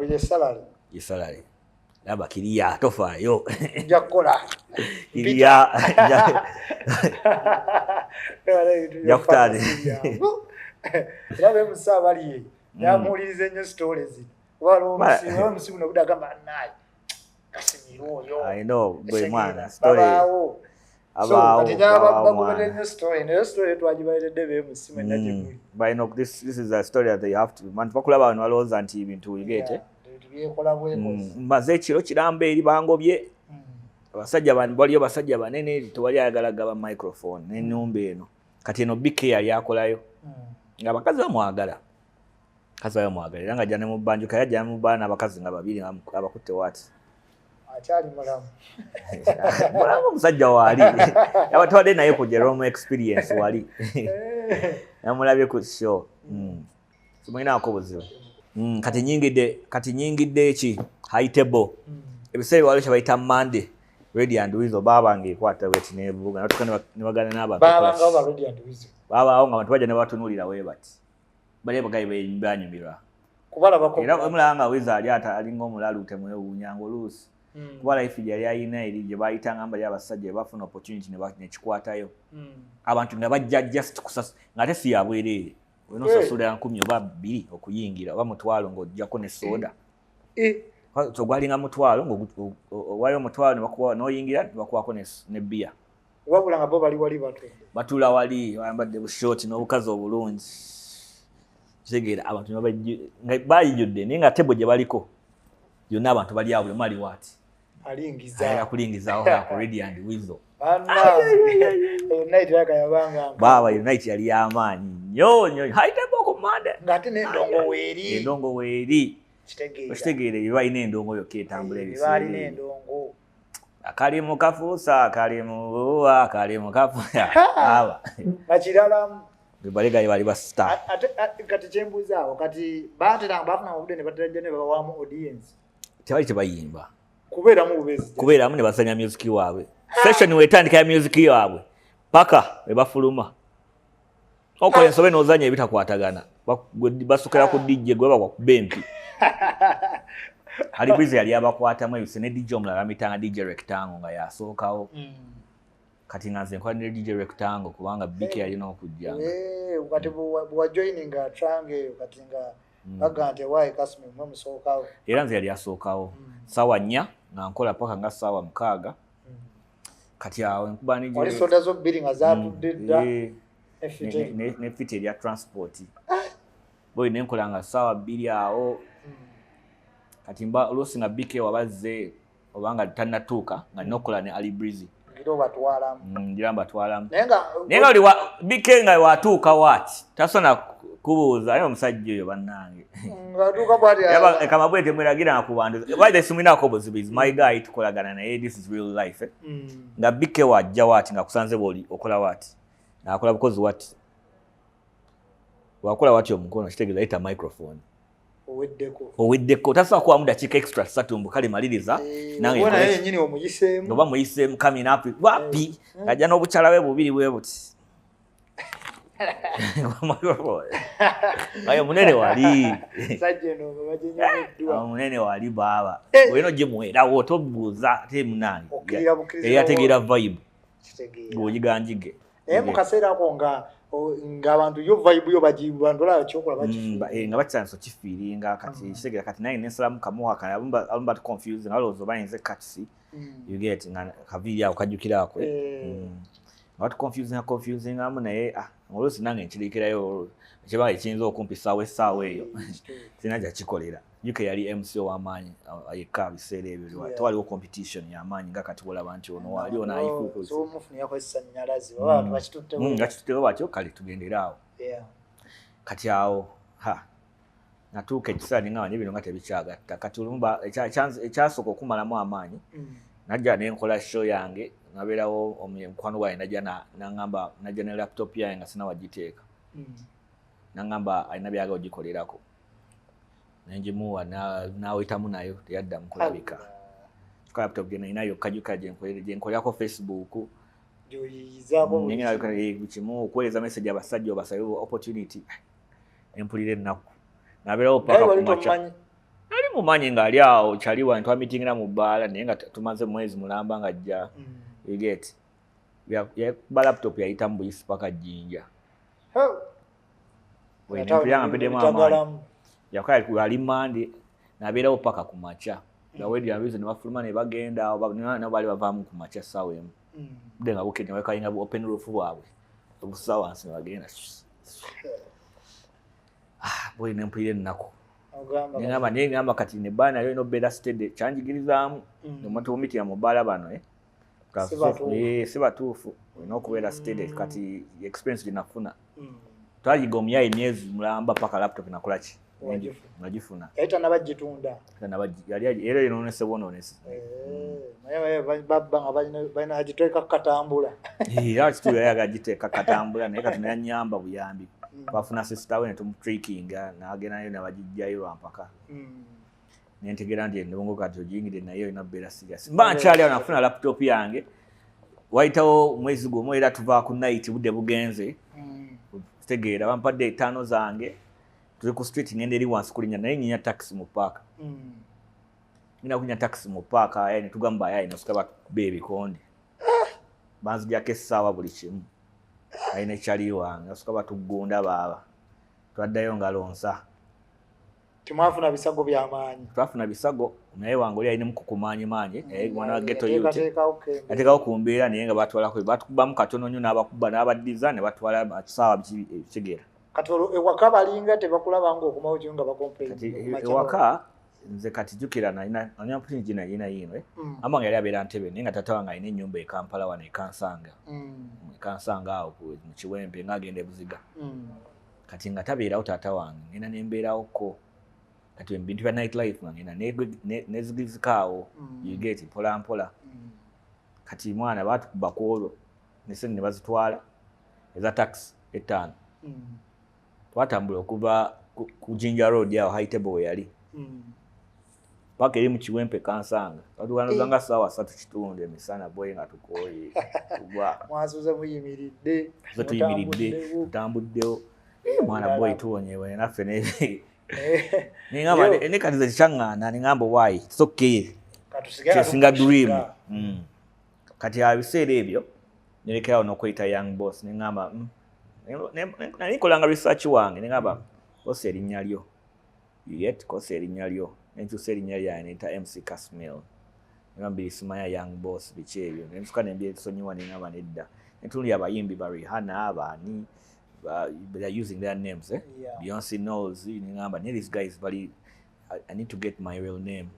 yesalale laba kiriya tofaayo nja kukola kiriya yakutale era bemusa baliye yamuwuliriza ennyo story zino kuba omusimu nobuda agamba naye kasimira oyo I know gwe mwana story But this is a story that they have to man bakulaba abantu balowooza nti ebintu bigete mbaze ekiro kiramba eri bangobye abasajja baliyo basajja banene tewali ayagala gaba microphone n'ennumba eno kati eno BK yali akolayo ng'abakazi bamwagala era nga ajja ne mu banjuka yajja mu baana abakazi nga 2 abakutte waati akyali mulamu omusajja waali yabatwadde naye ku Jerome experience wali namulabye ku show simulinaako buzibu kati nyingidde eki haitebo ebiseera waliwo kye bayita Monday Ready and Weasel baabanga ekwata bweti nevuga natuka ne bagana n'abantu babaawo nga abantu bajja ne batunuulira bwe bati bali bagayi banyumirwa era omulaba nga Weasel ali alinga omulalu temwewuunyanga oluusi kuba life yali ayina eri gye bayitanga mbali abasajja bafuna opportunity nekikwatayo abantu nga bajja just kusasa nga ate si yabwereere wenosasula 10 oba 2 okuyingira oba mutwalo ng'ojjako ne soda togwalinga mutwalo owaayo omutwalo nebakuwa n'oyingira nebakuwako ne bbiya wabula nga bo bali wali batula wali bayambadde bushoti n'obukazi obulungi kitegeera abantu nga bayijjudde naye nga tebo gye baliko yonna abantu bali awo buli mali waati kulingizawo ku Ready and Weasel baba night yali y'amaanyi nnyo haitebo ku Monday ng'ate n'endongo weeri okitegeere bye balina endongo yokka etambula ebiseera akali mu kafuusa akali mu buwa akali mu kafuusa aba bakiralamu bebalegayo bali bastar kati kyembuuzaawo kati bateranga bafuna obudde ne baterajja ne babawaamu audience tebali tebayimba kubeeramu ne basanya music waabwe session wetandika ya music waabwe paka we bafuluma okola ensobe n'ozanya ebitakwatagana basukira ku DJ gwe bakuba empi Ali Breezy yali abakwatamu ebise ne DJ omulala bamitanga DJ Rectangle nga yasookawo kati nga nze nkola ne DJ Rectangle kubanga BK yalina okujjanga kati bwa joining atrange kati nga bagante wayi kasime mwe musookawo era nze yali asookawo sawa 4 nga nkola paka nga sawa 6 kati awo nkuba nije wali soda zo 2 nga zatudde dda ne fit ya transport boy nenkola nga sawa 2 awo kati mba oluusi nga BK wabazze obanga tannatuuka nga nokola ne Ali Breezy ngira mbatwalamu naye nga oli BK nga watuuka waati tasona kubuuza aye omusajja oyo bannange kama bwete mweragira nga kubanduza why simulinako buzibu is my guy tukolagana naye this is real life nga BK wajja waati nga kusanze bwoli okola waati nakola bukozi waati wakola watyo omukono kitegeeza ita microphone oweddeko tasobola kuwamu dakiika extra 3 mbukale maliriza nange yenyini omuyiseemu oba muyiseemu coming up wapi ajja n'obukyala bwe bubiri bwe buti ayo munene wali munene wali baba olina ogimuwerawo otobuuza ate munange eyategeera vibe ng'ogiganjige mu kaseera ako ng'abantu yo vibe yo bagibandula kyokola nga bakisanso kifiiringa kati kitegera kati naye nensalamu kamuha kale abamu batu confusing alowooza oba yinza katisi you get nga kaviiri ako kajjukiraako nga confusing amu naye oluusi nange nkiriikirayo ekibanga ekiyinza okumpisaawo essaawa eyo sirina gyakikolera UK yali MC ow'amaanyi yekka biseera ebyo tewaliwo competition y'amaanyi nga kati olaba nti ono wali ono ayikuukakituttewo batyo kale tugendera awo kati awo natuuka ekiseera ninga banye bino nga tebikyagatta kati olumba ekyasooka okumalamu amaanyi najja nenkola show yange nabeerawo omukwano gwange najja nangamba najja ne laptop yange nga sina wagiteeka nangamba alina byagala ogikolerako nenjimuwa nawetamu nayo teyadda mukulabika laptop gye nalinayo kajuka gyenkolerako Facebook kimu okuweereza message abasajja obasabe opportunity empulira ennaku nabeerawo paka kumaca ali mumanyi ng'ali awo kyaliwa ntwamitingira mu bbaala naye nga tumaze mwezi mulamba nga ajja get yakuba laptop yayita mu buyisi paka jjinja empulira nga mpeddemu amaanyi yakola ali mandi nabeerawo paka ku maca bawedirabizo ne bafuluma ne bagenda nabo baali bavaamu ku maca essaawa emu budde nga bukedde bakayinga open roof bwabwe obusa wansi ne bagenda bwe nempulira ennaku nengamba kati ne bbaala nayo ino beera stede kyanjigirizaamu nomatuumitira mu bbaala bano si batuufu olina okubeera stede kati experience gye nafuna twayiga omuyayi emyezi mulamba paka laptop nakolaki nagifuna era nabagitunda era enoonese bwonoonese babba nga balina agiteeka katambula era kituuyo yayaga agiteeka katambula naye kati nayanyamba buyambi bafuna sisitawe netumutrikinga nagendayo nabagijjayo lwampaka nentegeera nti endongo kati ogiyingire naye olina kubeera serious mba nkyali awo nafuna laptop yange wayitawo mwezi gumu era tuva ku night budde bugenze tegeera bampadde 5 zange tuli ku street ngende eri wansi kulinya naye nyinya taxi mu park ngina kunya taxi mu park aye netugamba aye nasukaba bebikonde banzijako essaawa buli kimu ayina ekyali wange nasukaba tugunda baaba twaddayo nga lonsa timwafuna bisago by'amaanyi twafuna bisago naye wange oli alina mukukumaanyi naye mwana wa ghetto youth yateekawo ku mbeera naye nga batwalako batukubamu katono nnyo n'abakuba n'abaddiza ne batwala kisaawa kitegeera kati ewaka balinga tebakulaba ng'okumawo kyo nga ewaka nze kati jjukira nalina opportunity nayina yino amange yali abeera Ntebe naye nga tata wange alina ennyumba e Kampala wano ekansanga awo mu Kiwempe ng'agenda e Buziga kati nga tabeerawo taata wange ngenda nembeerawoko kati ebintu bya night life nga ngenda nezigizikaawo yigeti mpola mpola kati mwana baatukuba ku olwo nesente ne bazitwala eza taxi 5 twatambula okuva ku Jinja Road awo high table we yali paka eri mu Kiwempe kansanga twatuganuza nga ssaawa 3:30 emisana boye nga tukooye tugwa mwasuze muyimiridde tutambuddewo mwana boy tuwonyewe naffe ningamba ne kati ze kyaŋŋaana ningamba why it's okay kyesinga dream kati abiseera ebyo nerekerawo n'okweyita young boss ningamba nanikolanga research wange ningamba kosa erinnya lyo kosa erinnya lyo nenkyusa erinnya lyange neyita MC Kasmil ningamba bisimanya young boss biki ebyo nensuka nembyesonyiwa ningamba nedda netuli abayimbi ba Rihanna abaani they are using their names Beyonce knows ningamba these guys but I need to get my real name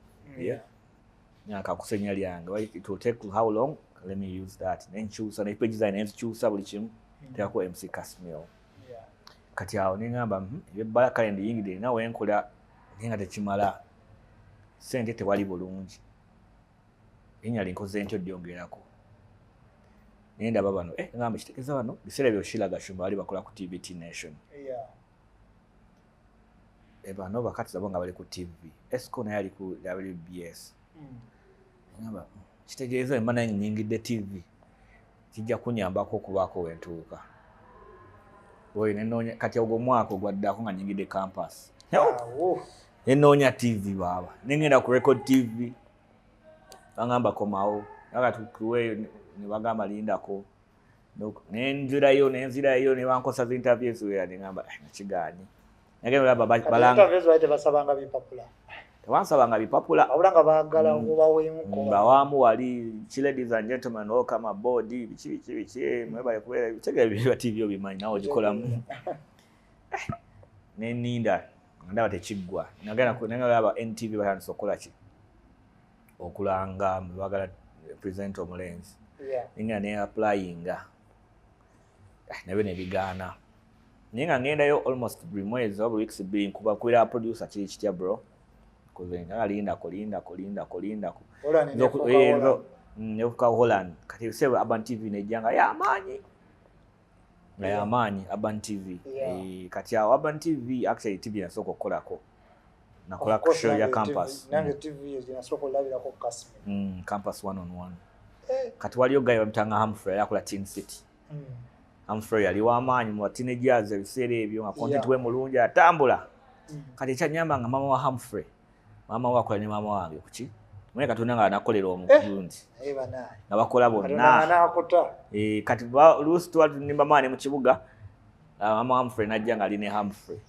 nakakusa erinnya lyange it will take how long let me use that nenkyusa nepage zange nenzikyusa buli kimu teekako MC Kasmil kati awo ningamba ebyebala kale ndiyingidde nawe enkola naye nga tekimala sente tewali bulungi erinnya linkoze ntyo lyongerako naye ndaba bano ngamba kitegeeza bano biseera byo Shiraga Shumba bali bakola ku TVT Nation bano bakati zabo nga bali ku TV Esco naye ali ku WBS ngamba kitegeeza emba naye nnyingidde TV kijja kunyambako okubaako wentuuka oyo nenoonya kati ogwo mwaka ogwaddako nga nnyingidde campus nenoonya TV baaba nengenda ku record TV bangamba komawo aga tukuweeyo ne bagamba lindako nenzirayo ne bankosa zi interviews wera ne ngamba nakiganye nagenda balanga basabanga bipapula tewansabanga bipapula awulanga baagala obaweemuko bawaamu wali ladies and gentlemen welcome aboard biki mwebale kubeera bitegere bya TV obimanyi nawe ogikolamu neninda ndaba tekiggwa nagenda aba NTV batandise okukola ki okulanga bagala present omulenzi ninga ne applyinga nabe ne bigaana ninga ngendayo almost 3 mwezi oba weeks bbiri nkuba kuira producer kiri kitya bro kuzenga linda nyoka Holland kati sebe Urban TV nejanga ya amaanyi Urban TV kati ya Urban TV actually TV nasoko okolako nakola ku show ya campus nange TV nasoko labirako campus 1-on-1 kati waliyo guy bamutanga Humphrey yakola Teen City Humphrey ali w'amaanyi mu teenagers ebiseera ebyo nga content we mulungi atambula kati kyanyamba nga mama wa Humphrey mama wakola ne mama wange kuki mwe katonda nga anakolera omukulundi nga bakola bonna kati luusi nimba maani mu kibuga mama Humphrey najja nga ali ne Humphrey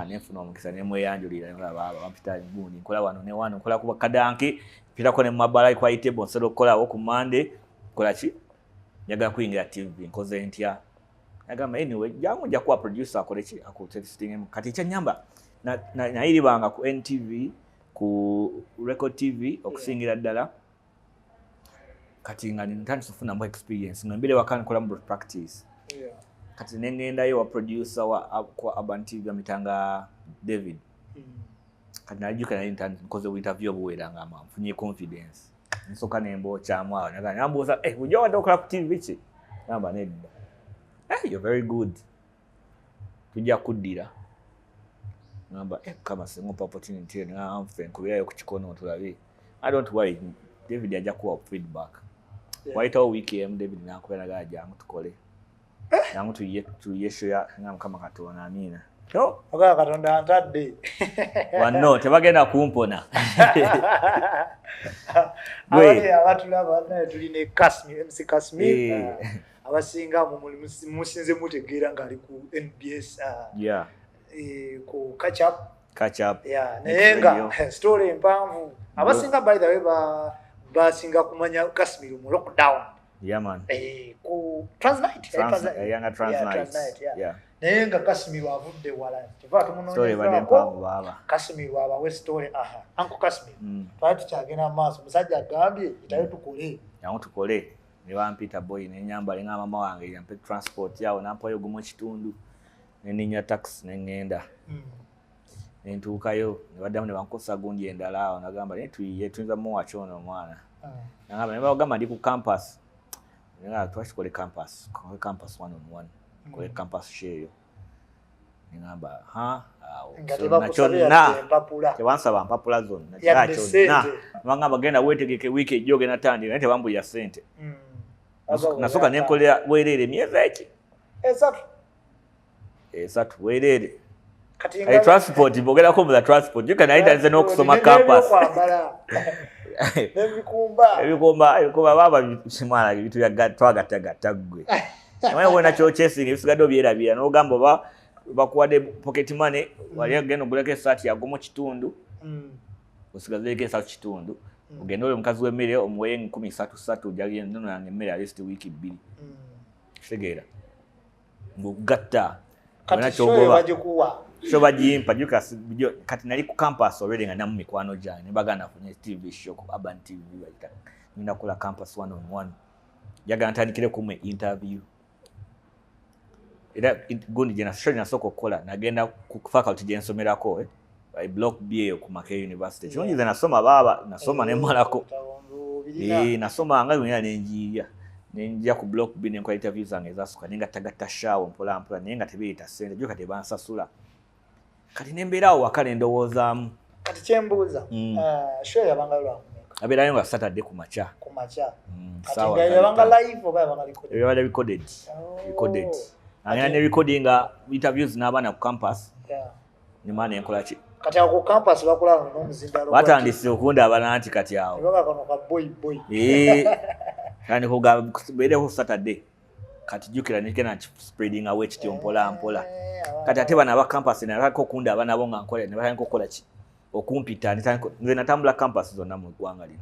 nenfuna omukisa nemweyanjulira baba wampita gundi nkola wano ne wano nkola kuba kadanki pitako ne mabala kwa itebo nsolo okolawo ku Monday kola ki njagala kuyingira TV nkoze ntya nagamba anyway jangu nja kuwa producer akole ki akutesting kati kyanyamba nayiribanga ku NTV ku Record TV okusingira ddala kati nga ntandise okufuna mu experience ngambire wakani kola mu practice kati nengendayo wa producer kwa Urban TV amitanga David kati najuka na ntandise interview obuwera nga mfunye confidence nsoka nembo kyamwa ngambuza ujja wadde okola ku TV ki namba nedda you're very good tujja kuddira namba kama singopa opportunity na amfe nkubirayo ku kikono tulabe I don't worry David ajja kuwa feedback waitawo weekend David nakubera gajangu tukole nangu tuye show ya kama katona amina oga katonda antadde wano tebagenda kumpona abatulaba tuline Kasmi MC Kasmi abasinga musinze mutegeera nga ali ku NBS ku catch up naye nga story empanvu abasinga by the way basinga kumanya Kasmi mu lockdown man ku Transnight naye nga Kasmi wavudde wala kiva tumunoonyeza Kasmi wabawe story Uncle Kasmi twali tukyagenda maaso musajja agambye itayo tukole ne bampita boy nenyambale nga mama wange yampe transport yawo nampayo gumu kitundu neninya taxi nengenda nentuukayo ne baddamu ne bankosa gundi endala awo nagamba netuyiye tuyinza muwakyona omwana nagamba ne bagamba ndi ku campus nga twakikole campus 1-on-1 kole campus sheyo ngamba kyonna tebansaba mpapula zonna kyonna bangamba genda weetegeke wiiki ejjo genda tandika naye tebambulira ssente nasooka nenkolera bwereere emyezi eki 3 bwereere kati transport mbogerako mu transport juka nayita n'okusoma campus ebikumba baba kimwana ebitu twagattagatta gwe naye wena kyokyesinga ebisigadde obyerabira n'ogamba oba bakuwadde pocket money wali agenda oguleko esaati yagomu kitundu osigazeko esaati kitundu ogenda oli omukazi w'emmere omuweyo 13 jagenda nno yange emmere alist wiiki 2 kitegeera ng'okugatta wena kyogoba sho bagimpa juka kati nali ku campus already nga namu mikwano gyange ne baganda nafunye TV show ku Urban TV bayita nina kola campus 1-on-1 jagala ntandikire kumwe interview era gundi jena show nasoko kola nagenda ku faculty jensomerako block B ku Makerere University chonyi nasoma baba nasoma ne malako nasoma nga yona nenjia ku block B ne kwa interview zange zasuka ninga tagatta shawo mpola nenga tebiyita sente joka tebansasula kati nembeerawo wakale ndowoozaamu kati kyembuuza show yabanga lwakumeka abeerayo nga Saturday ku makya kati nga yabanga live oba yabanga recorded angena ne recordinga interviews n'abaana ku campus nimana enkola ki kati ako ku campus bakulaba n'omuzindalo batandise okundabala nti kati awo kano ka boy kandi kubeereho Saturday kati jukira nikena spreading away kityo mpola kati ate bana aba campus nabako okundaba nabo nga nkola ne batandika okukola ki okumpita nze natambula campus zonna mu ggwanga lino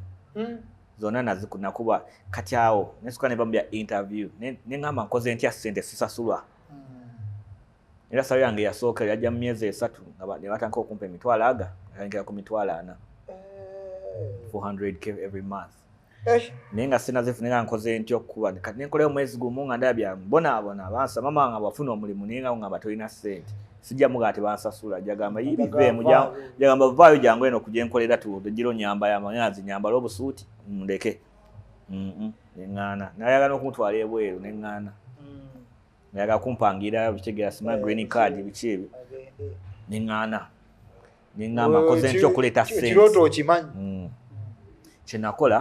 zonna nakuba kati awo nesikuka ne bambya interview neŋŋamba nkoze ntya ssente sisasulwa era sayo yange yasooka yajja mu myezi 3 nga ne batandika okumpa emitwalo aga natandikira ku mitwalo 4 400k every month naye nga sinazifuna nga nkoze ntya okukuba kati nenkolayo omwezi gumu nga ndabya bonaabona bansa mama wange bwafuna omulimu naye nga ngamba tolina ssente sijjamu nga tebansasula jagamba yibiveemu jagamba vaayo jangu eno okujja enkolera tugiro nyamba yamanyazi nyambala obusuuti ndeke neŋŋaana nayagala okumutwala ebweru neŋŋaana nayagala kumpangira bitegeera sima green card biki ebyo neŋŋaana neŋŋamba nkoze ntya okuleeta ssente okimanyi kyenakola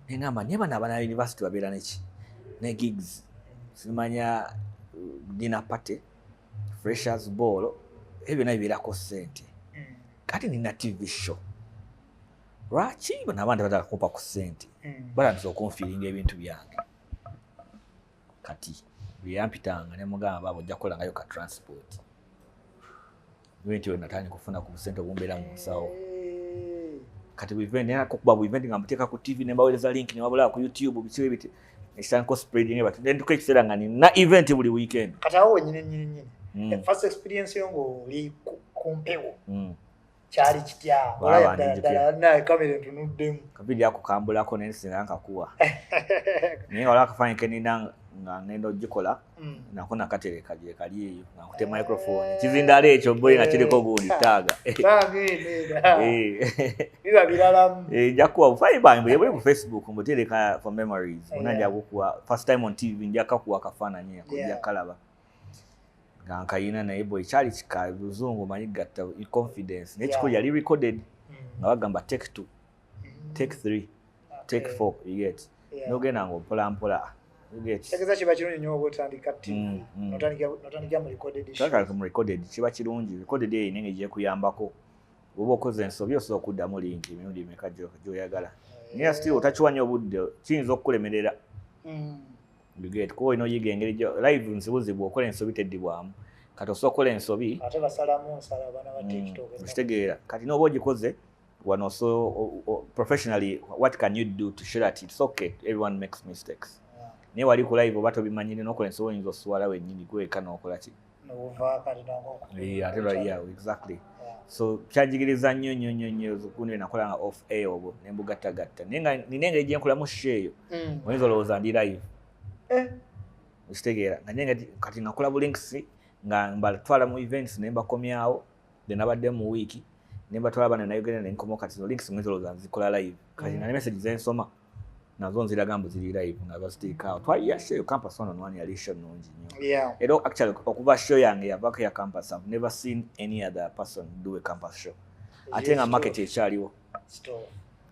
neŋŋamba naye bano abana university babeera neki ne gigs simanya dinner party freshers ball ebyo nabibeerako ssente kati nina TV show lwaki bano abantu bataka kumpa ku ssente batandise okunfiiringa ebintu byange kati byeyampitanga ne mugamba baabo ojja kukolangayo ka transport nti we natandika kufuna ku ssente obumbeera mu nsawo kati kukuba bu event nga muteeka ku TV ne mbaweereza link ne wabulaba ku YouTube biki ebiti ekitandika spreading but ntuka ekiseera nga nina event buli weekend kati awo wenyini first experience yo ng'oli ku mpewo kyali kitya naye kamera entunuddemu kabiri ako kambulako nensinga nkakuwa naye wala akafaanike nina nga ngenda ogikola nako nakatereka gye kali eyo nakute microphone kizindala ekyo boyi nga kiriko gundi taaga biba biralamu njakuwa bufayibambe yebwe ku Facebook mbutereka for memories onanja kukuwa first time on TV njakakuwa akafaananyi akujja kalaba nga nkayina naye boy kyali kika luzungu manyi gatta confidence nekikulu yali recorded nga bagamba take 2 take 3 take 4 you get nogenda nga mpola mpola you get tegeza kiba kirungi nnyo oba otandika TV notandika mu recorded show kaka mu recorded kiba kirungi recorded eyo nenge gye kuyambako oba okoze ensobi osobola okuddamu lingi emirundi emeka gy'oyagala naye still otakiwanya obudde kiyinza okukulemerera you get ko ino yiga engeri live nsibuzibu okola ensobi teddibwamu kati osobola okukola ensobi ate basalamu nsala abaana ba TikTok kitegeera kati n'oba ogikoze wano so professionally what can you do to show that it's okay everyone makes mistakes naye wali ku live oba tobimanyire n'okola ensobi oyinza osuwala wennyini gweka n'okola ki exactly so kyanjigiriza nnyo kundi nakola nga off air obwo nembugattagatta naye nga nina engeri gye nkolamu show eyo oyinza olowooza ndi live okitegeera nga kati nakola bulinks nga mbatwala mu events ne mbakomyawo then abadde mu week ne mbatwala bana nayo genda ne nkomo kati links mwezi olowooza nzikola live kati na message zensoma nazo nziraga mbu ziri live nga baziteekaawo twali show campus one on one yali show nnungi nnyo era actually okuva show yange yavako ya campus I've never seen any other person do a campus show ate nga market ekyaliwo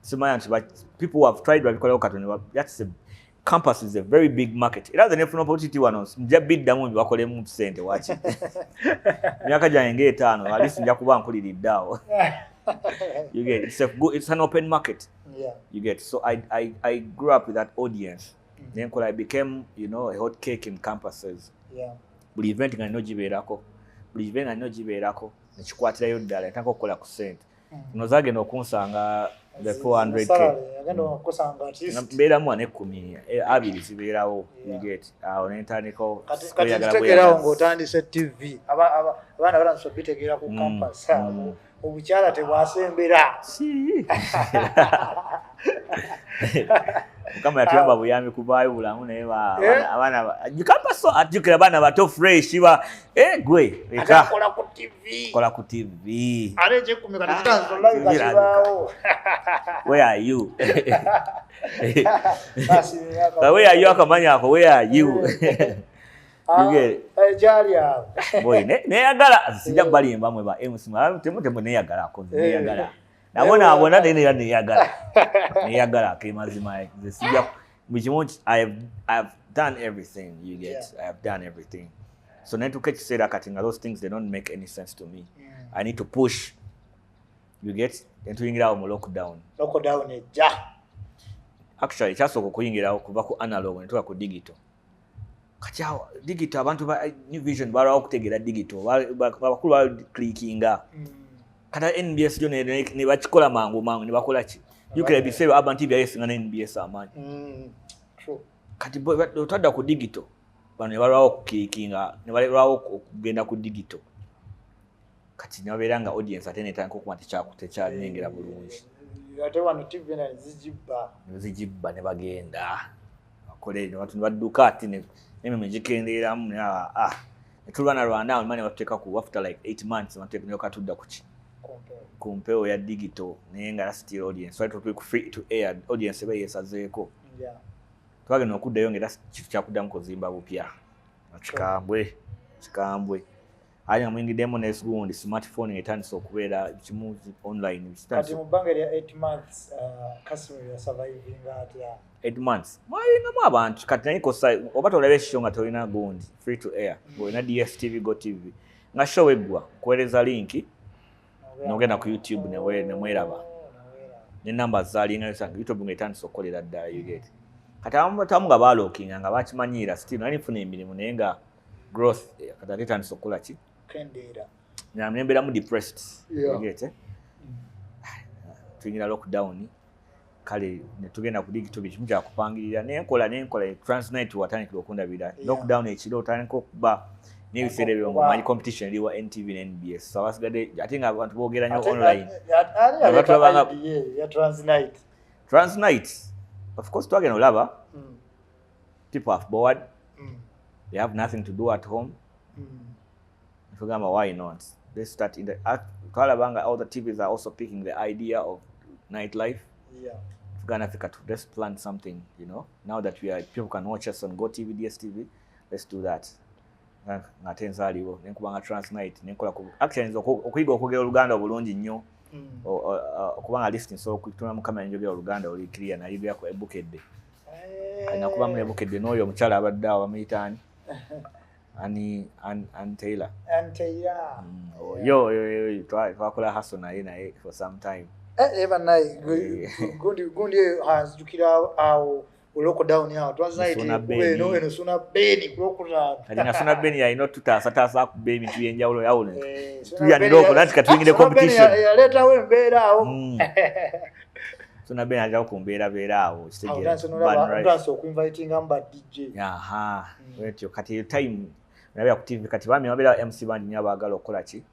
simanya nti people who have tried babikolewo katonda that's campus is a very big market. Era the nefuna opportunity wano nja biddamu bakolemu ssente waki. Myaka gyange 5 at least nja kuba nkuliriddawo. You get it's an open market. You get so I grew up with that audience. Then I became a hot cake in campuses. Buli event nga nino gibeerako. Buli event nga nino gibeerako nekikwatirayo ddala ntaka okukola ku ssente. Nozagenda okunsanga the 400k mbeeramu ane 10 abiri zibeerawo you get awo nentandikawo katitegerawo ng'otandise TV abaana balanso bitegeera ku campus obukyala tebwasembera Mukama yatuyamba buyambi kuvaayo bulamu naye abaana campus ajjukira abaana bato fresh gwe kola ku TV where are you where are you akamanya ako where are you You get Jalia. boy neyagala sijja balimba mwe ba MC temu neyagala ko neyagala nabona neyagala ke mazima ze sijja much I have done everything you get. I have done everything. So then to catch say that cutting those things they don't make any sense to me. I need to push. You get into ingira mu lockdown. Lockdown ja. Actually kyasoko kuyingira kuva ku analog ne tuka ku digital. Kachawa digital abantu ba new vision bara okutegera digital bakulu ba clickinga. Kata NBS jo ne bakikola mangu ne bakola ki. You could be say abantu bya na NBS amani. True. Kati boy otadda ku digital. Bano ne balwa okuclickinga ne balwa okugenda ku digital. Kati naberanga audience atene tanko kumati cha nengera bulungi. Ate wano TV na zijibba ne bagenda bakole watu badduka ati ne mejikendera mu tulwana Rwanda mani bateka ku after like 8 months batekunyoka tudda kuki kumpeo ya digital nenga still audience so to free to air audience be yesazeeko twagenda okuddayo ngera kitu kyakuddamu kozimba bupya kikambwe aya mwingi demo na gundi smartphone etandise okubeera kimu online kati mu bbanga lya 8 months customer ya surviving atya 8 months mwayinga mu abantu kati nayo kosa oba tolaba ekisho nga tolina gundi free to air boina DSTV Go TV nga show eggwa kuweereza linki nogenda ku YouTube ne mweraba ne numbers zalinga yosanga YouTube ngetandise okukolera ddala you get kati abamu nga balookinga nga bakimanyira still nani funa emirimu naye nga growth kati atandise okukola ki kendera na mnembera mu depressed you get tuingira lockdown kale ne tugenda ku digital bichi mja kupangirira nenkola transnet watandikira okunda bida lockdown ekiro otandika okuba n'ebiseera ebyo manyi competition liwa NTV ne NBS so abasigade ate nga abantu boogera nnyo online ya transnight of course twagenda olaba people have bored they have nothing to do at home why not? Let's start in the Kalabanga. All the TVs are also picking the idea of nightlife. Yeah. Ghana Africa to just plan something, you know. Now that people can watch us on Go TV, DSTV, let's do that. Ngatenza liwo nenkubanga transnight nenkola ku actions okuyiga okugera Oluganda obulungi nnyo okubanga listing so okutuna mu kamera njogera Oluganda oli clear na libya ko ebukedde kana kuba mu ebukedde n'oyo omukyala abadde awo bamuyitani and Taylor. Yo, twakola hustle naye for some time. Eva naye gundi has jukira awo lockdown yawo transnight eno suna beni kulokuna alina suna beni ya ino tutasa ku beni tuyenjawulo yawo tuyandira okulati katuyingire competition yaleta we mbera awo suna beni ajawo kumbeera awo kitegera banso ku inviting amba DJ wetyo kati time nabya ku TV kati bami wabera MC bandi nyabagala okola ki